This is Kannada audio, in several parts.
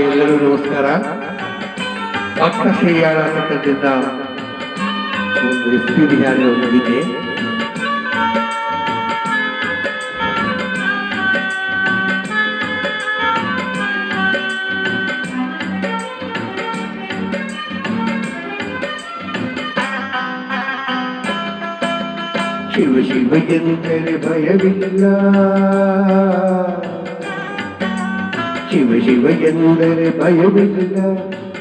ಎಲ್ಲರೂ ನಮಸ್ಕಾರ. ಭಕ್ತ ಶ್ರೀಯಾಳ ಮಠದಿಂದ ಒಂದು ಎಸ್ಪಿ ಬಿಹಾರಿ ಅವರಿಗೆ ಶಿವ ಶಿವ ಎಂದರೆ ಭಯವಿಲ್ಲ, ಶಿವ ಶಿವ ಎಂದರೆ ಭಯವಿಲ್ಲ,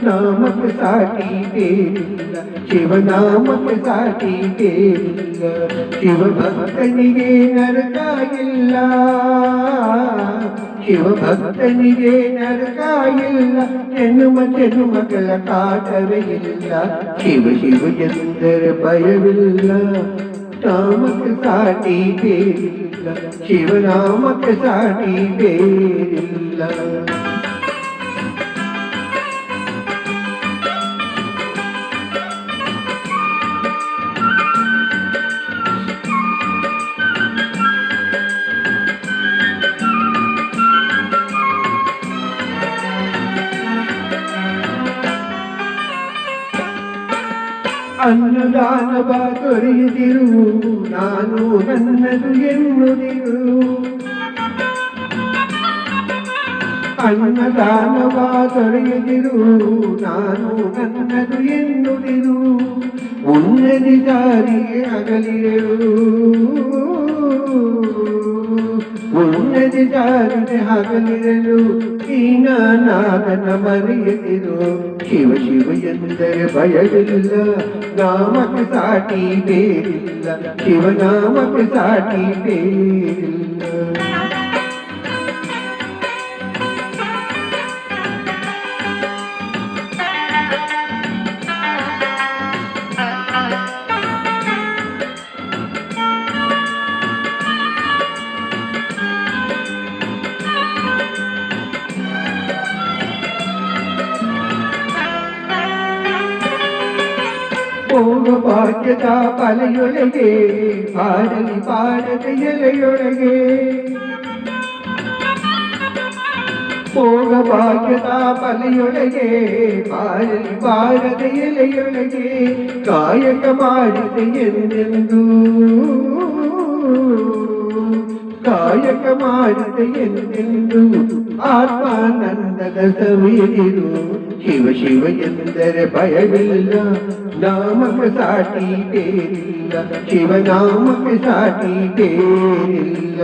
ನಾಮಕ್ಕೆ ಸಾಟಿ ಬೇರಿಲ್ಲ, ಶಿವನಾಮಕ್ಕೆ ಸಾಟಿ ಬೇರಿಲ್ಲ. ಶಿವ ಭಕ್ತನಿಗೆ ನರಕ ಇಲ್ಲ, ಶಿವ ಭಕ್ತನಿಗೆ ನರಕ ಇಲ್ಲ, ಜನ್ಮಗಳ ಕಾಟವೇ ಇಲ್ಲ. ಶಿವ ಶಿವ ಎಂದರೆ ಭಯವಿಲ್ಲ, ನಾಮಕ್ಕೆ ಸಾಟಿ ಬೇರಿಲ್ಲ, ಶಿವನಾಮಕ್ಕೆ ಸಾಟಿ ಬೇರಿಲ್ಲ. ಅನ್ನದಾನವ ದೊರೆಯದಿರು, ನಾನು ನನ್ನದು ಎನ್ನುದಿರು. ಅನ್ನದಾನವ ದೊರೆಯದಿರು, ನಾನು ನನ್ನದು ಎನ್ನುದಿರು. ಉನ್ನತಿ ದಾರಿಗೆ ಅಗಲಿರು, ಉನ್ನತಿ ದಾರಿಗೆ ಹಗಲಿರಲು ನಾದನ ಮರೆಯದಿರು. ಶಿವ ಶಿವ ಎಂದರೆ ಭಯವಿಲ್ಲ, ನಾಮಕ್ಕೆ ಸಾಟಿ ಬೇರಿಲ್ಲ, ಶಿವನಾಮಕ್ಕೆ ಸಾಟಿ ಬೇರಿಲ್ಲ. ಭೋಗ ಭಾಗ್ಯದ ಬಲೆಯೊಳಗೆ ಬಾರಲಿ ಬಾರದ ಎಲೆಯೊಳಗೆ, ಭೋಗ ಭಾಗ್ಯದ ಬಲೆಯೊಳಗೆ ಬಾರಲಿ ಬಾರದ ಎಲೆಯೊಳಗೆ. ಕಾಯಕ ಮಾಡಿದೆ ಎಂದೆಂದು, ಕಾಯಕ ಮಾಡಿದೆ ಎಂದೆಂದು, ಆತ್ಮಾನಂದದ ಸವಿದಿರು. ಶಿವ ಶಿವ ಎಂದರೆ ಭಯವಿಲ್ಲ, ನಾಮಕ್ಕೆ ಸಾಟಿ ಬೇರಿಲ್ಲ, ಶಿವನಾಮಕ್ಕೆ ಸಾಟಿ ಬೇರಿಲ್ಲ.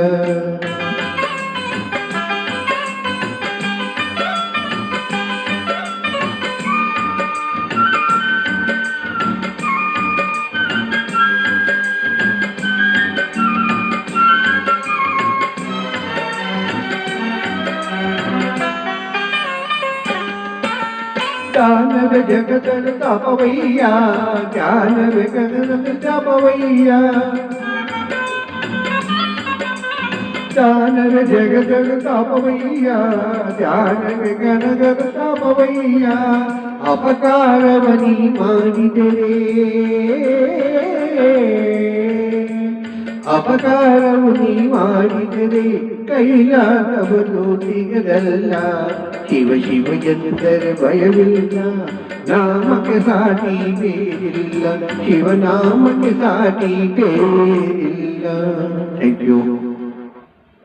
ಜ್ಞಾನವೇ ಜಗತ್ತನ್ನು ತಪವಯ್ಯ, ಜ್ಞಾನವೇ ಗಗನದ ತಪವಯ್ಯ, ಜ್ಞಾನವೇ ಜಗತ್ತನ್ನು ತಪವಯ್ಯ, ಜ್ಞಾನವೇ ಗಗನದ ತಪವಯ್ಯ. ಅಪಕಾರವನಿ ಮಾಡಿದರೆ, ಅಪಕಾರವು ನೀ ಮಾಡಿದರೆ ಕೈಲಾಸವನ್ನು ಸಿಗದಲ್ಲ. ಶಿವ ಶಿವ ಎಂದರೆ ಭಯವಿಲ್ಲ, ನಾಮಕ್ಕೆ ಸಾಟಿ ಬೇರಿಲ್ಲ, ಶಿವನಾಮಕ್ಕೆ ಸಾಟಿ ಬೇರಿಲ್ಲ. Thank you.